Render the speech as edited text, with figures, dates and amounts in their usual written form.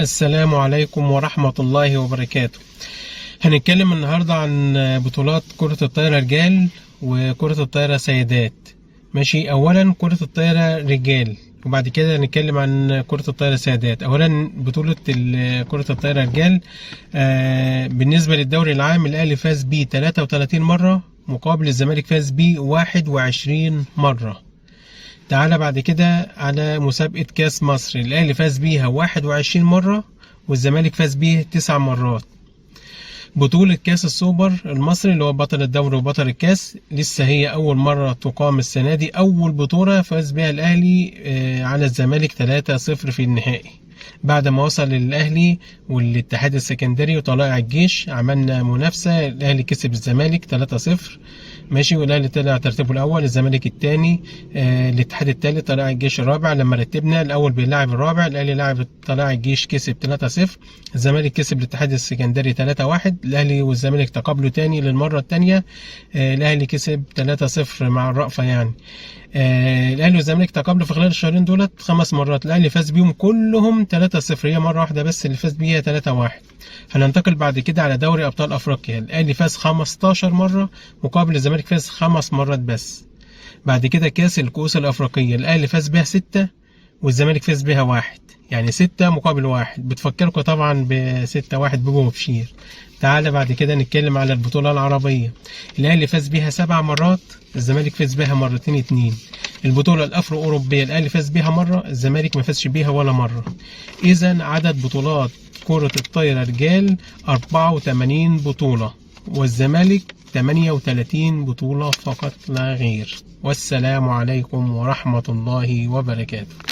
السلام عليكم ورحمة الله وبركاته. هنتكلم النهاردة عن بطولات كرة الطايرة رجال وكرة الطايرة سيدات. ماشي، أولا كرة الطايرة رجال وبعد كده هنتكلم عن كرة الطايرة سيدات. أولا بطولة كرة الطايرة رجال، بالنسبة للدوري العام الأهلي فاز بيه 33 مرة مقابل الزمالك فاز بيه 21 مرة. تعالى بعد كده على مسابقة كاس مصر، الأهلي فاز بيها 21 مرة والزمالك فاز بيه 9 مرات. بطولة كاس السوبر المصري اللي هو بطل الدوري وبطل الكاس لسه هي أول مرة تقام السنة دي، أول بطولة فاز بها الأهلي على الزمالك 3-0 في النهائي، بعد ما وصل الأهلي والاتحاد السكندري وطلائع الجيش. عملنا منافسة، الأهلي كسب الزمالك 3-0 ماشي، والاهلي طلع ترتيبه الاول، الزمالك الثاني، الاتحاد الثالث، طلائع الجيش الرابع. لما رتبنا الاول بيلاعب الرابع، الاهلي لاعب طلائع الجيش كسب 3-0، الزمالك كسب الاتحاد السكندري 3-1. الاهلي والزمالك تقابلوا تاني للمره الثانيه، الاهلي كسب 3-0 مع الرأفة يعني. الاهلي والزمالك تقابلوا في خلال الشهرين دولت 5 مرات، الاهلي فاز بيهم كلهم 3-0، هي مره واحده بس اللي فاز بيها 3-1. هننتقل بعد كده على دوري ابطال افريقيا، الاهلي فاز 15 مره مقابل الزمالك فاز 5 مرات بس. بعد كده كاس الكؤوس الافريقيه، الاهلي فاز بيها 6 والزمالك فاز بيها 1، يعني 6 مقابل 1. بتفكركم طبعا ب6-1 بيبو وبشير. تعالى بعد كده نتكلم على البطوله العربيه، الاهلي فاز بيها 7 مرات، الزمالك فاز بيها مرتين 2. البطوله الافرو اوروبيه الاهلي فاز بيها مره، الزمالك ما فازش بيها ولا مره. اذا عدد بطولات كرة الطايرة رجال 84 بطولة والزمالك 38 بطولة فقط لا غير. والسلام عليكم ورحمة الله وبركاته.